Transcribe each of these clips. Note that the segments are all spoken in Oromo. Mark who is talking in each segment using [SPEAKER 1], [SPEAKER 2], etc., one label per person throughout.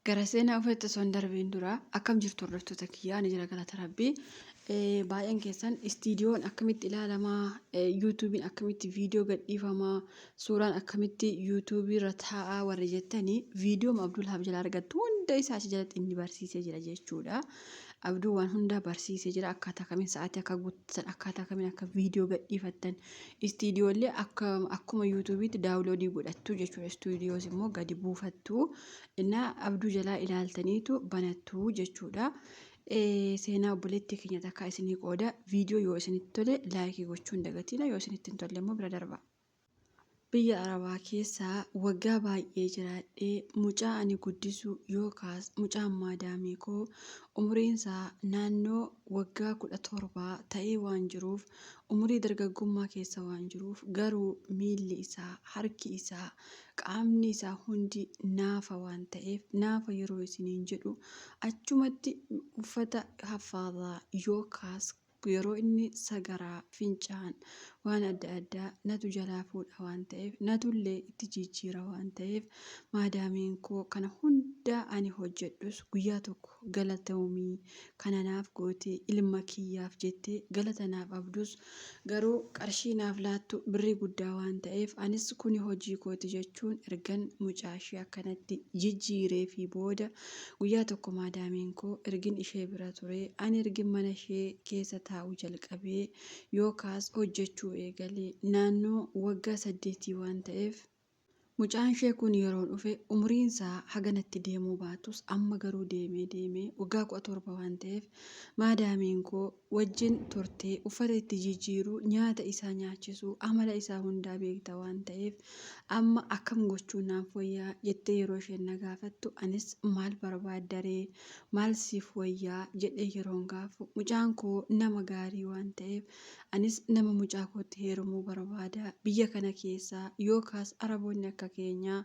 [SPEAKER 1] Gara seenaa ofiitti osoo hin darbiin dura akkam jirtu hordoftoota kiyyaa ni jira galata rabbii. Baay'een keessan istiidiyoon akkamitti ilaalamaa, yuutuubiin akkamitti viidiyoo gadhiifamaa, suuraan akkamitti yuutuubii irra taa'aa warri jettanii viidiyoo Abdulhaab jala argattu hunda isaa achi jalatti inni barsiisee jira jechuudha. Abduu waan hunda barsiisee jira akkaataa kamiin sa'aatii akka guuttan, akkaataa kamiin akka viidiyoo gadhiifattan, istiidiyoollee akkuma yuutuubiitti daawuloodii godhattu jechuudha. Istiidiyoos immoo gadi buufattu. Innaa abduu jalaa ilaaltaniitu banattu jechuudha. Seenaa obboleettii keenya takkaa isinii qooda. Viidiyoo yoo isinitti tole laayikii gochuun dagatina, yoo isinitti hin tolle immoo bira darba. Biyya Arabaa keessaa waggaa baay'ee jiraadhee mucaa ani guddisu yookaas mucaan maadaamii koo umriinsaa naannoo waggaa 17 ta'ee waan jiruuf, umurii dargaggummaa keessa waan jiruuf, garuu miilli isaa, harki isaa, qaamni isaa hundi naafa waan ta'eef, naafa yeroo isiniin jedhu achumatti uffata haffaadaa yookaas yeroo inni sagaraa fincaan waan adda addaa natu jalaa fuudha waan ta'eef, natullee itti jijjiira waan ta'eef, maadaamiin koo kana hunda ani hojjedhus guyyaa tokko galatoomii kana naaf gootee ilma kiyyaaf jettee galata naaf abdus garuu qarshii naaf laattu birrii guddaa waan ta'eef anis kuni hojii kooti jechuun ergan mucaa ishee akkanatti jijjiiree fi booda guyyaa tokko maadaamiin koo ergin ishee bira ture ani ergin mana ishee keessa taa'u jalqabee yookaas hojjechuu eegalee naannoo waggaa 8 waan ta'eef mucaan ishee kun yeroo dhufe umriinsaa haganatti deemuu baatus amma garuu deemee waggaa 17 waan ta'eef maadaamiin koo wajjin turtee uffata itti jijjiiruu, nyaata isaa nyaachisuu, amala isaa hundaa beekta waan ta'eef amma akkam gochuun naaf wayyaa jettee yeroo isheen na gaafattu anis maal barbaaddaree maal siif wayyaa jedhee yeroon gaafu mucaan koo nama gaarii waan ta'eef anis nama mucaa kootti heerumuu barbaada. Biyya kana keessaa yookaas Araboonni akka keenyaa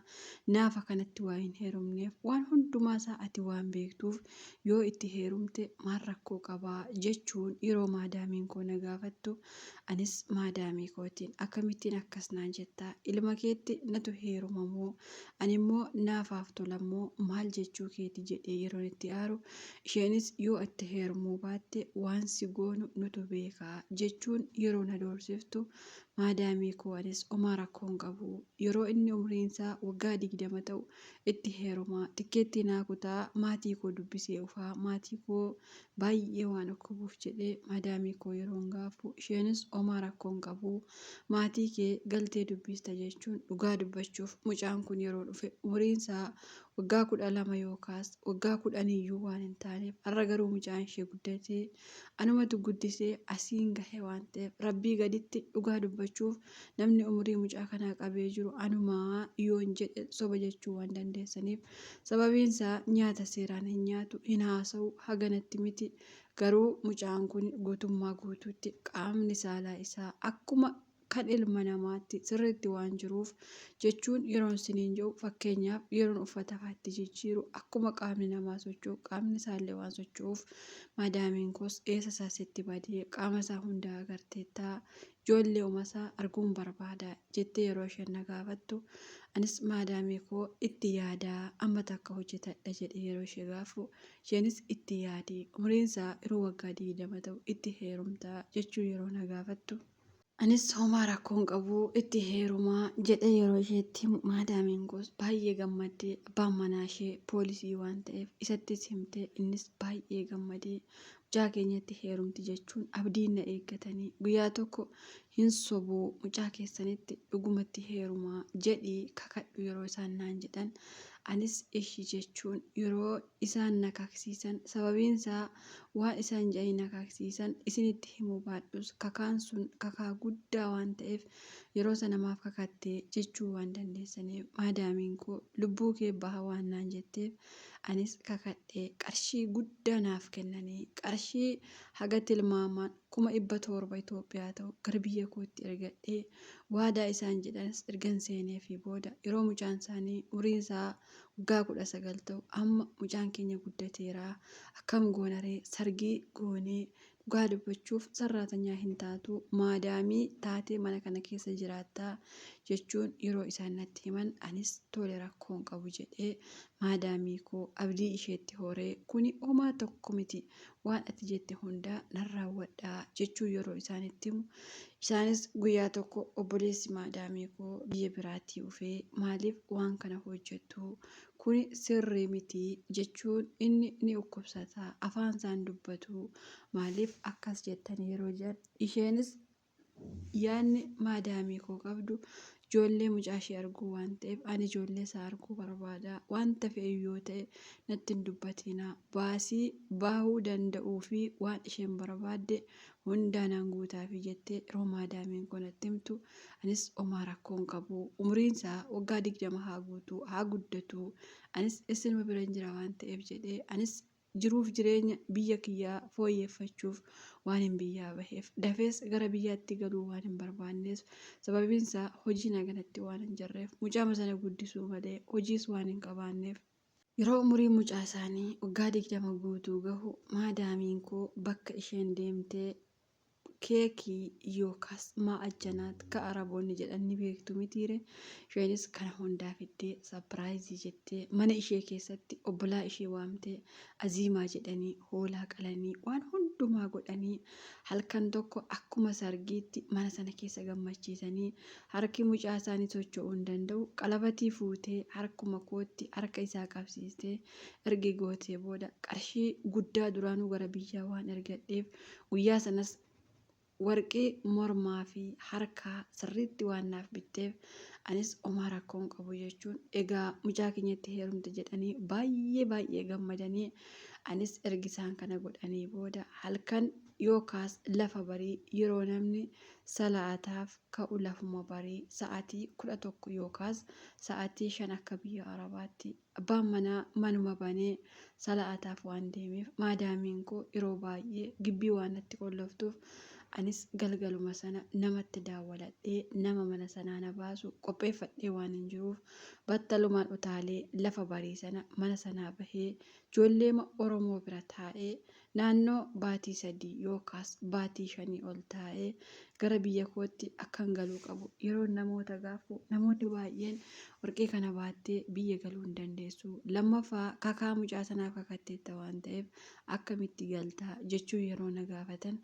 [SPEAKER 1] naafa kanatti waa hin heerumneef waan hundumaa isaa ati waan beektuuf yoo itti heerumte maal rakkoo qabaa jechuun yeroo maadaamiin koo na gaafattu anis maadaamii kootiin akkamittiin akkas naan jettaa ilma keetti natu heerumamoo ani immoo naafaaf tolamoo maal jechuu keeti jedhee yeroon itti aaru isheenis yoo itti heerumuu baatte waan si goonu nutu beekaa jechuun yeroo na doorsiftu maadaamii koo anis homaa rakkoon qabu yeroo inni umriinsaa waggaa 20 ta'u itti heerumaa tikkeetti naa kutaa maatii koo dubbisee ufaa maatii koo baay'ee waan okkubuuf jedhee maadaamii koo yeroon gaafu isheenis homaa rakkoon qabu maatii kee galtee dubbista jechuun dhugaa dubbachuuf mucaan kun yeroo dhufe umriinsaa waggaa 12 yookaas waggaa 10 iyyuu waan hin taaneef har'a garuu mucaan ishee guddatee anumatu guddisee asiin gahe waan ta'eef rabbii gaditti dhugaa dubbachuuf namni umurii mucaa kanaa qabee jiru anumaa yoon jedhe soba jechuu waan dandeessaniif sababiinsaa nyaata seeraan hin nyaatu hin haasa'u haganatti miti garuu mucaan kun guutummaa guutuutti qaamni saalaa isaa akkuma kan ilma namaatti sirriitti waan jiruuf jechuun yeroon siniin jedhu fakkeenyaaf yeroon uffata faatti jijjiiru akkuma qaamni namaa socho'u qaamni isaallee waan socho'uuf maadaamiin koos eessa isaasitti badee qaama isaa hundaa agarteettaa ijoollee umasaa arguun barbaada jettee yeroo isheen na gaafattu anis maadaamii koo itti yaadaa amma takka hojjetadha jedhee yeroo ishee gaafu isheenis itti yaadee umriinsaa yeroo waggaa 20 ta'u itti heerumtaa jechuu yeroo na gaafattu. Anis homaa rakkoon qabu itti heerumaa jedhee yeroo isheetti maadaamiin koos baay'ee gammaddee abbaan manaa ishee poolisii waan ta'eef isattis himtee innis baay'ee gammadee mucaa keenyatti heerumti jechuun abdiin na eeggatanii guyyaa tokko hin sobuu mucaa keessanitti dhugumatti heerumaa jedhii kakadhu yeroo isaan naan jedhan anis ishii jechuun yeroo isaan na kaksiisan sababiinsaa waan isaan jedhanii na kaksiisan isinitti himuu baadhus kakaan sun kakaa guddaa waan ta'eef yeroo sana namaaf kakattee jechuu waan dandeessaniif maadaamiin koo lubbuu kee baha waan naan jetteef anis kakadhee qarshii guddaa naaf kennanii qarshii haga tilmaamaan 700 Itoophiyaa ta'u gara biyya kootti ergadhee waadaa isaan jedhanis ergan seenee fi booda yeroo mucaan isaanii umriinsaa waggaa 19 ta'u amma mucaan keenya guddateeraa akkam goonaree sargii goonee Dhugaa dubbachuuf sarraatanyaa hin taatu maadaamii taatee mana kana keessa jiraattaa jechuun yeroo isaan natti himan anis tole rakkoo hin qabu jedhee maadaamii koo abdii isheetti horee kuni homaa tokko miti waan ati jette hundaa nan raawwadhaa jechuu yeroo isaanitti himu isaanis guyyaa tokko obboleessi maadaamii koo biyya biraatii dhufee maaliif waan kana hojjettu kuni sirrii miti jechuun inni ni dhukkubsata afaan isaan dubbatu maaliif akkas jettan yeroo jedhan isheenis yaadni maadaamii koo qabdu ijoollee mucaa ishee arguu waan ta'eef ani ijoollee isaa arguu barbaada wanta fe'e yoo ta'e natti hin dubbatina baasii baahuu danda'uu fi waan isheen barbaadde hundaa nan guutaafi jettee yeroo maadaamiin kun natti himtu anis homaa rakkoo hin qabu umriin isaa waggaa 20 haa guutu haa guddatu anis isinuma bira hin jira waan ta'eef jedhee anis jiruuf jireenya biyya kiyyaa fooyyeffachuuf waan hin biyyaa baheef dafees gara biyyaatti galuu waan hin barbaanneef sababiin isaa hojii naganatti waan hin jirreef mucaa sana guddisuu malee hojiis waan hin qabaanneef yeroo umurii mucaa isaanii waggaa 20 guutuu gahu maadaamiin koo bakka isheen deemtee keekii yookaas maa'ajjanaat ka araboonni jedhan ni beektu mitiire isheenis kana hundaa fiddee sapiraayizii jettee mana ishee keessatti obbolaa ishee waamtee aziimaa jedhanii hoolaa qalanii waan hundumaa godhanii halkan tokko akkuma sargiitti mana sana keessa gammachiisanii harki mucaa isaanii socho'uu hin danda'u qalabatii fuutee harkuma kootti harka isaa qabsiistee ergi gootee booda qarshii guddaa duraanuu gara biyyaa waan ergadheef guyyaa sanas warqii mormaa fi harkaa sirriitti waan naaf bitteef anis homaa rakkoo hin qabu jechuun egaa mucaa keenyatti heerumte jedhanii baay'ee gammadanii anis ergi isaan kana godhanii booda halkan yookaas lafa barii yeroo namni salaataaf ka'u lafuma barii sa'aatii 11 yookaas sa'aatii 5 akka biyya arabaatti abbaan manaa manuma banee salaataaf waan deemeef maadaamiin koo yeroo baay'ee gibbii waan natti qolloftuuf anis galgaluma sana namatti daawwaladhee nama mana sanaa na baasu qopheeffadhee waan hin jiruuf battalumaan utaalee lafa barii sana mana sanaa bahee ijoollee Oromoo bira taa'ee naannoo baatii 3 yookaas baatii 5 ol taa'ee gara biyya kootti akkan galuu qabu yeroo namoota gaafu namoonni baay'een warqee kana baattee biyya galuu hin dandeessu lammaffaa kakaa mucaa sanaaf kakatteetta waan ta'eef akkamitti galtaa jechuu yeroo na gaafatan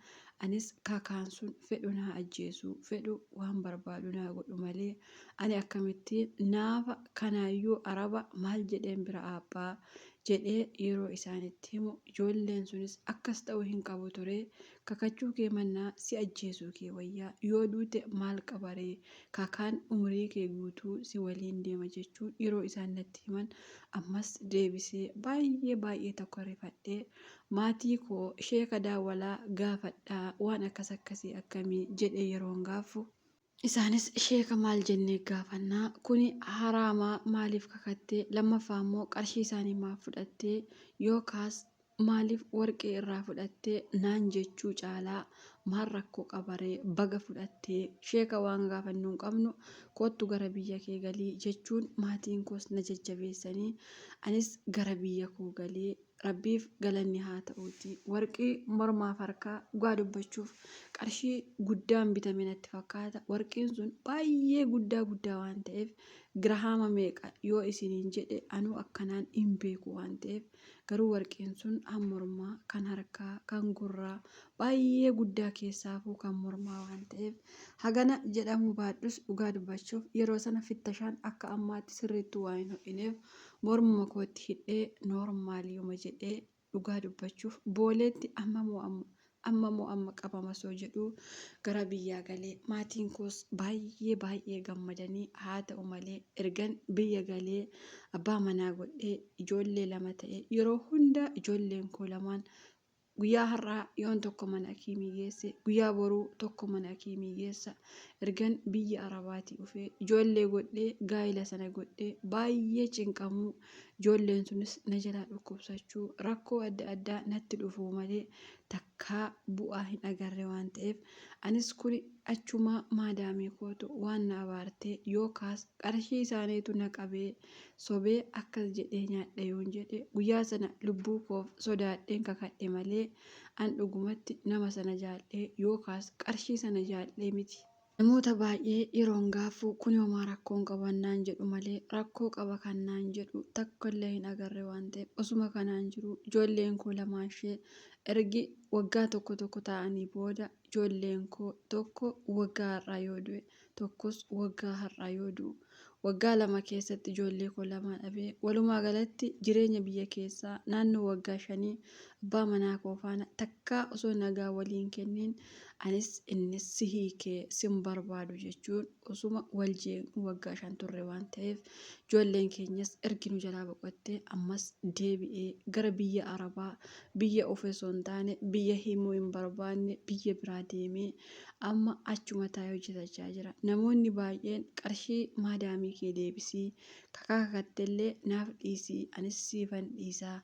[SPEAKER 1] anis kakaan sun fedhu naa ajjeesuu fedhu waan barbaadu naa godhu malee ani akkamittiin naafa kanaayyuu araba maal jedheen bira abbaa jedhee yeroo isaanitti himu ijoolleen sunis akkas ta'uu hin qabu ture kakachuu kee mannaa si ajjeesuu kee wayyaa yoo duute maal qabaree kakaan umrii kee guutuu si waliin deema jechuun yeroo isaan natti himan ammas deebisee baay'ee tokko rifadhee maatii koo sheeka daawwalaa gaafadhaa waan akkasii akkamii jedhee yeroon gaafu isaanis sheeka maal jennee gaafannaa kuni haraamaa maaliif kakattee lammaffaa immoo qarshii isaanii maaf fudhattee yookaas maaliif warqee irraa fudhattee naan jechuu caalaa maal rakkoo qabaree baga fudhattee sheeka waan gaafannuu hin qabnu kottu gara biyya kee galii jechuun maatiin koos na jajjabeessanii anis gara biyya koo galee rabbiif galanni haa ta'uuti warqii mormaaf harkaa dhugaa dubbachuuf qarshii guddaan bitame natti fakkaata warqiin sun baay'ee guddaa waan ta'eef girahaama meeqa yoo isiniin jedhe anuu akkanaan hin beeku waan ta'eef garuu warqiin sun kan mormaa kan harkaa kan gurraa baay'ee guddaa keessaafuu kan mormaa waan ta'eef hagana jedhamu baadhus dhugaa dubbachuuf yeroo sana fittashaan akka ammaatti sirriitti waa hin ho'ineef mormuma kootti hidhee noormaaliyooma jedhee dhugaa dubbachuuf booleetti amma qabama soo jedhu gara biyyaa galee maatiin koos baay'ee gammadanii haa ta'u malee ergan biyya galee abbaa manaa godhee ijoollee 2 ta'e yeroo hunda ijoolleen koo lamaan guyyaa har'aa yoon tokko mana akiimii geesse guyyaa boruu tokko mana akiimii geessa ergan biyya arabaatii dhufee ijoollee godhee gaa'ila sana godhee baay'ee cinqamuu ijoolleen sunis na jalaa dhukkubsachuu rakkoo adda addaa natti dhufuu malee takkaa bu'aa hin agarre waan ta'eef anis kun achuma maadaamii kootu waan na abaartee yookaas qarshii isaaniitu na qabee sobee akkas jedhee nyaadha yoon jedhe guyyaa sana lubbuu koof sodaadheen kakadhe malee an dhugumatti nama sana jaallee yookaas qarshii sana jaallee miti. Namoota baay'ee yeroon gaafuu kun homaa rakkoon qabannaan jedhu malee rakkoo qaba kannaan jedhu takkallee hin agarre waan ta'eef osuma kanaan jiru ijoolleen koo lamaan ishee ergi waggaa tokko ta'anii booda ijoolleen koo tokko waggaa har'aa yoo du'e tokkos waggaa har'aa yoo du'u waggaa lama keessatti ijoollee koo lamaan dhabee walumaa galatti jireenya biyya keessaa naannoo waggaa 5 abbaa manaa koo faana takkaa osoo nagaa waliin kenniin anis innis si hiikee sin barbaadu jechuun osuma wal jeeqnu waggaa 5 turre waan ta'eef ijoolleen keenyas ergi nu jalaa boqottee ammas deebi'ee gara biyya arabaa biyya ofesoo hin taane biyya himuu hin barbaanne biyya biraa deemee amma achuma taa'ee hojjetachaa jira. Namoonni baay'een qarshii maadaamii kee deebisii kakattellee naaf dhiisii anis siifan dhiisaa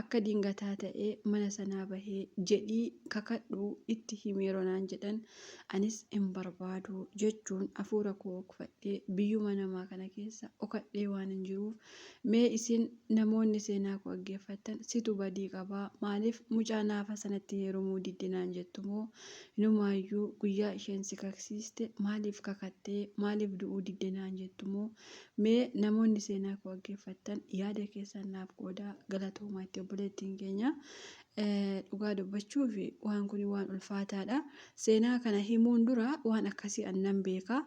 [SPEAKER 1] akka dingataa ta'ee mana sanaa bahee jedhii kakadhuu itti himeeroo naan jedhan anis hin barbaadu jechuun hafuura koo kufadhee biyyuma namaa kana keessa okadhee waan hin jiruuf mee isin namoonni seenaa koo dhaggeeffattan situ badii qabaa maaliif mucaa naafa sanatti heerumuu diddinaan jettumoo inumaayyuu guyyaa isheen si kaksiiste maaliif kakattee maaliif du'uu diddinaan jettumoo mee namoonni seenaa koo dhaggeeffattan yaada keessan naaf qoodaa galatoomaa itti obboleettiin keenya. Dhugaa dubbachuu fi waan kun waan ulfaataadha. Seenaa kana himuun dura waan akkasii annan beeka.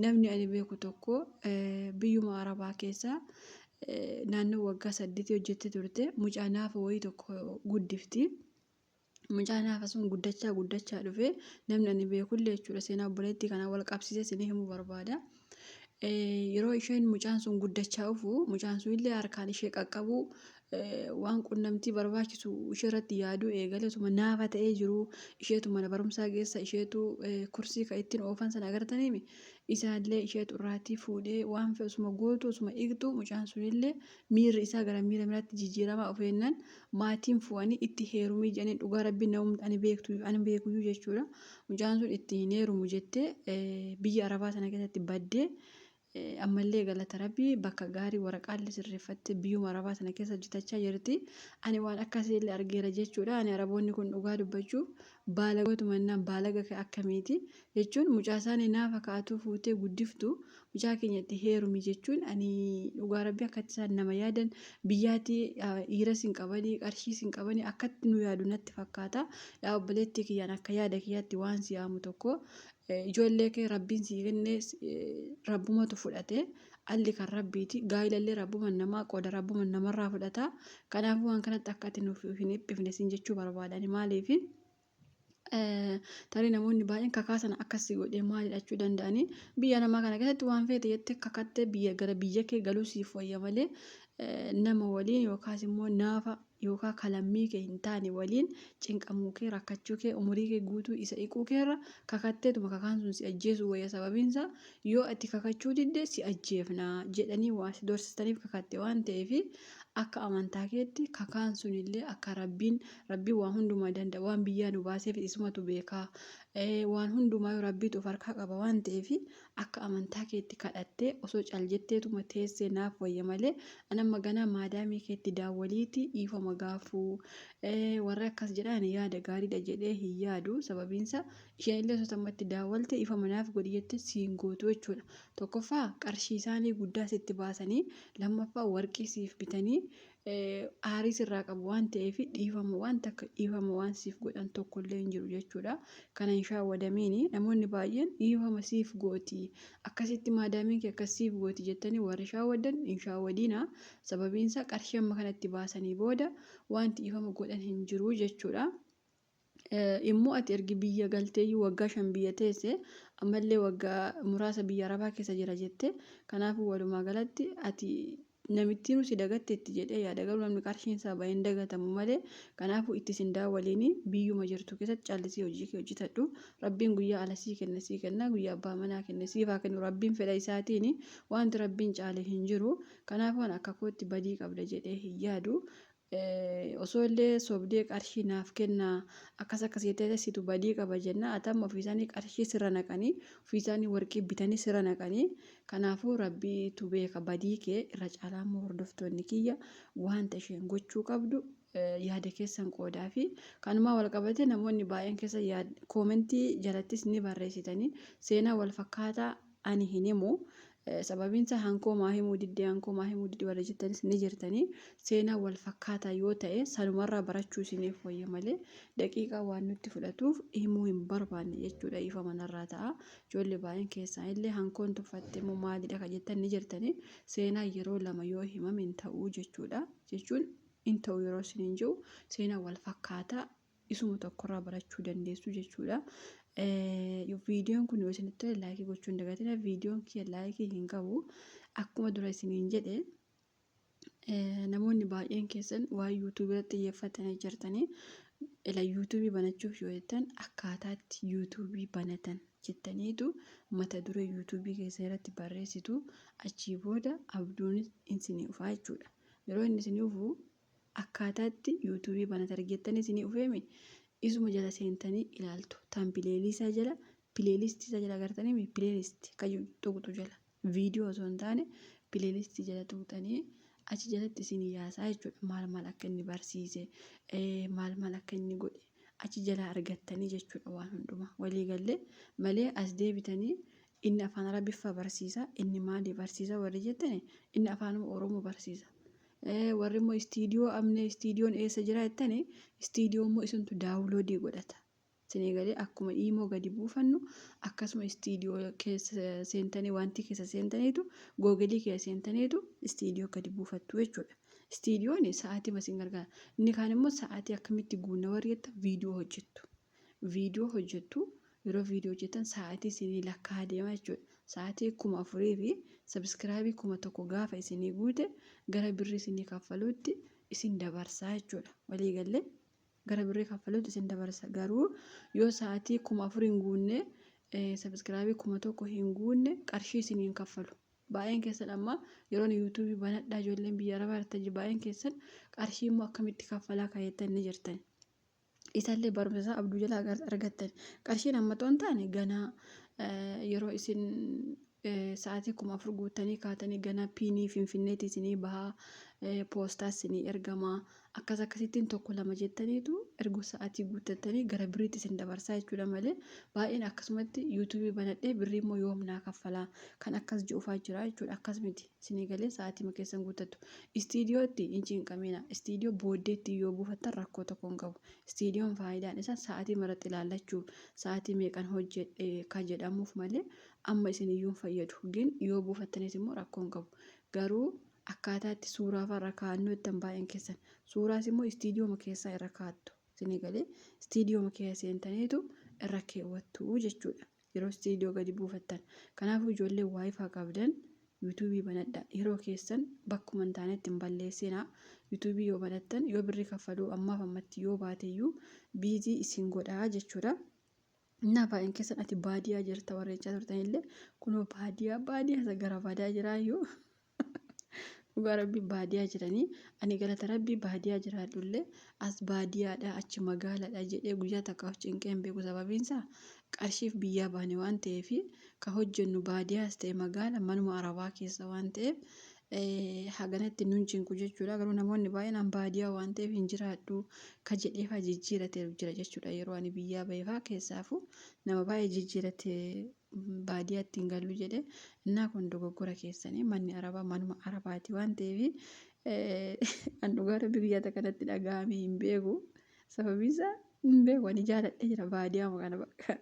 [SPEAKER 1] Namni ani beeku tokko biyyuma arabaa keessaa naannoo waggaa 8 hojjettee turte mucaa naafa wayii tokko guddifti. Mucaa naafa sun guddachaa dhufe namni ani beekullee jechuudha seenaa obboleettii kana wal qabsiisee isin himuu barbaada. Yeroo isheen mucaan sun guddachaa dhufu mucaan sun illee harkaan ishee qaqqabu waan qunnamtii barbaachisu ishee irratti yaaduu eegaletuma naafa ta'ee jiru isheetu mana barumsaa geessa isheetu kursii kan ittiin oofan sana agartaniimi isaallee isheetu irraatii fuudhee waan fe'usuma gootu osuma eegdu mucaan sunillee miirri isaa gara miira biraatti jijjiiramaa ofeennan maatiin fu'anii itti heerumii jedhanii dhugaa rabbiin namni ani beekuyyuu jechuudha mucaan sun itti hin heerumu jettee biyya arabaa sana keessatti baddee. Ammallee galata rabbii bakka gaarii waraqaallee sirreeffattee biyyuma arabaa sana keessa hojjetachaa jirti. Ani waan akkasiillee argeera jechuudha. Ani araboonni kun dhugaa dubbachuuf baalagoota mannaan baalaga akkamiiti jechuun mucaa isaanii naafa kaa'atuu fuutee guddiftu mucaa keenyatti heerumi jechuun ani dhugaa rabbii akkatti isaan nama yaadan biyyaatti dhiiras hin qabanii qarshiis hin qabanii akkatti nu yaadu natti fakkaata. Yaa obboleettii kiyyaan akka yaada kiyyaatti waan si'aamu tokko. Ijoollee kee rabbiin sii kennee rabbumatu fudhate alli kan rabbiiti gaa'ilallee rabbuma namaa qooda rabbuma namarraa fudhata kanaafuu waan kanatti akka ati nuuf hin dhiphifne siin jechuu barbaadani maaliif tarii namoonni baay'een kakaasan akkasii godhee maal jedhachuu danda'anii biyya namaa kana keessatti waan feete jettee kakattee gara biyya kee galuu siif wayya malee nama waliin yookaas immoo naafa yookaan kalammii kee hin taane waliin cinqamuu kee rakkachuu kee umurii kee guutuu isa dhiquu keerra kakatteetuma kakaan sun si ajjeesuu wayya sababiinsa yoo ati kakachuu didde si ajjeefna jedhanii waan si doorsistaniif kakatte waan ta'eef akka amantaa keetti kakaan sunillee akka rabbii waan hundumaa danda'a waan biyyaa nu baaseef isumatu beekaa waan hundumaa rabbiitu of harkaa qaba waan ta'eef akka amantaa keetti kadhattee osoo caljetteetuma teessee naaf wayya malee anamma ganaa maadaamii keetti daawwaliiti dhiifama gaafuu warra akkas jedhan yaada gaariidha jedhee hin yaadu sababiinsa isheen illee sotammatti daawwalte dhiifama naaf godhi jettee siin gootu jechuudha. Tokkoffaa qarshii isaanii guddaa sitti baasanii lammaffaa warqii siif bitanii aarii sirraa qabu waan ta'eef dhiifama waan takka dhiifama waan siif godhan tokkollee hin jiru jechuudha. Kana hin shaawwadamiini namoonni baay'een dhiifama siif gooti akkasitti maadaamiin kee akkas siif gooti jettanii warri shaawwadan hin shaawwadiina sababiinsa qarshii amma kanatti baasanii booda wanti dhiifama godhan hin jiru jechuudha. Immoo ati ergi biyya galteeyyuu waggaa 5 biyya teesse ammallee waggaa muraasa biyya arabaa keessa jira jette kanaafuu walumaa galatti ati namittiin nuti dagatteetti jedhee yaada garuu namni qarshiin isaa baay'ee hin dagatamu malee kanaafuu itti sin daawwaliin biyyuma jirtu keessatti callisii hojii kee hojjetadhu rabbiin guyyaa alasii kenna guyyaa abbaa manaa kenna siifaa kennu rabbiin fedha isaatiin wanti rabbiin caale hin jiru kanaafuu akka kootti badii qabda jedhee hin yaadu. Osoo illee sobdee qarshii naaf kenna akkas akkasitti badii qaba jenna atamma ofiisaanii qarshii sirra naqanii ofiisaanii warqii bitanii sirra naqanii kanaafuu rabbiitu beeka badii kee irra caalaa immoo hordoftoonni kiyya wanta isheen gochuu qabdu yaada keessan qoodaa fi kanumaa wal qabate namoonni baay'een keessa koomentii jalattis ni barreessitanii seenaa wal fakkaataa ani hin himu. Sababiin isaa hankoo maa himuu diddee warra jettanis ni jirtanii seenaa wal fakkaataa yoo ta'e sanumarraa barachuu isiniif wayya malee daqiiqaa waan nutti fudhatuuf himuu hin barbaanne jechuudha ifa manarraa ta'a. Ijoollee baay'een keessaan illee hankoon tuffattee moo maalidha kan jettan ni jirtanii seenaa yeroo lama yoo himame hin ta'uu jechuudha jechuun hin ta'u yeroo isiniin jiru seenaa wal fakkaataa isuma tokkorraa barachuu dandeessu jechuudha. Viidiyoon kun yoo isinitti tole laayikii gochuun dagatina viidiyoon kiyya laayikii hin qabu akkuma dura isiniin jedhe namoonni baay'een keessan waan yuutuubii irratti xiyyeeffatanii jirtanii ila yuutuubii banachuuf yoo jettan akkaataatti yuutuubii banatan jettaniitu mata duree yuutuubii keessa irratti barreessitu achii booda abduun isinii dhufaa jechuudha. Yeroo inni isinii dhufu akkaataatti yuutuubii banatan argettanii isinii dhufeemi isuma jala seentanii ilaaltu tampileelistii isaa jala agartanii pileelistii kan tuqxu jala viidiyoo osoo hin taane pileelistii jala tuqxanii achi jalatti isin yaasaa jechuudha maal akka inni barsiise maal akka inni godhe achi jala argattanii jechuudha waan hundumaa walii galee malee as deebitanii inni afaan arabiffaa barsiisa inni maali barsiisa warri jettani inni afaan oromoo barsiisa. Warri immoo istiidiyoon eessa jira jettanii istiidiyoon immoo isintu daawuloodii godhata. Isinii galee akkuma iimoo gadi buufannu akkasuma istiidiyoo keessa seentanii wanti keessa seentaniitu googelii keessa seentaniitu istiidiyoo gadi buufattu jechuudha. Istiidiyoon sa'aatii masiin gargaara. Inni kaan immoo sa'aatii akkamitti guunna warri jettan viidiyoo hojjettu yeroo viidiyoo hojjettan sa'aatii isinii lakkaa deema jechuudha. Sa'aatii 4,000 fi sabiskiraabii 1,000 gaafa isinii guute gara birrii isinii kaffaluutti isin dabarsaa jechuudha. Walii galee gara birrii kaffaluutti isin dabarsa garuu yoo sa'aatii 4,000 hin guunne sabiskiraabii 1,000 hin guunne qarshii isiniin kaffalu. Baay'een keessan amma yeroo yuutuubii banadhaa ijoolleen biyya arabaa irratti baay'een keessan qarshii immoo akkamitti kaffalaa kaayettan ni jirtan. Isaallee barumsa isaa abduu jalaa argattan qarshiin amma toon taane ganaa yeroo isin sa'aatii 4,000 guuttanii kaatanii ganaa piinii finfinneetii isinii bahaa poostaa isinii ergamaa akkas akkasittiin tokko lama jettaniitu ergu sa'aatii guuttatanii gara biriitti isin dabarsaa jechuudha malee baay'een akkasumatti yuutuubii banadhee birrii immoo yoomnaa kaffalaa kan akkas ji'ufaa jira jechuudha akkas miti isinii galee sa'aatii keessan guuttattu istiidiyootti hin cinqamina istiidiyoo booddeetti yoo buufattan rakkoo tokko hin qabu istiidiyoon faayidaan isaa sa'aatii maratti ilaallachuuf sa'aatii meeqan hojjedhe kan jedhamuuf malee amma isin iyyuu fayyadu gin yoo buufattanis immoo rakkoo hin qabu garuu akkaataatti suuraa irra kaa'annoo ittiin baay'een keessan suuraas immoo istiidiyooma keessaa irra kaa'attu isinii galee istiidiyooma keessa seentaniitu irra keewwattu jechuudha yeroo istiidiyoo gadi buufattan kanaafuu ijoollee waayifaa qabdan yuutuubii banadhaa yeroo keessan bakkuma hin taanetti hin balleessinaa yuutuubii yoo banattan yoo birrii kaffaluu ammaaf ammatti yoo baateyyuu biizii isin godhaa jechuudha. Innaa baay'een keessan ati baadiyaa jirta warra jechaa turtanillee kunoo baadiyaa gara baadiyaa jiraayyuu dhugaa rabbii baadiyaa jiranii ani galata rabbii baadiyaa jiraadhullee as baadiyaadha achi magaalaadha jedhee guyyaa takkaaf cinqee hin beeku sababiinsaa qarshiif biyyaa baane waan ta'eef kan hojjennu baadiyaas ta'e magaala manuma arabaa keessa waan ta'eef haganatti nun cinqu jechuudha garuu namoonni baay'inaan baadiyaa waan ta'eef hin jiraadhu ka jedheefaa jijjiiratee jira jechuudha yeroo ani biyyaa baheefaa keessaafu nama baay'ee jijjiiratee baadiyaatti hin gallu jedhe innaa kun dogoggora keessanii manni arabaa manuma arabaati waan ta'eef an dhugaa rabbii biyya kanatti dhaga'amee hin beeku sababiinsaa hin beeku ani jaaladhee jira baadiyaa kana bakka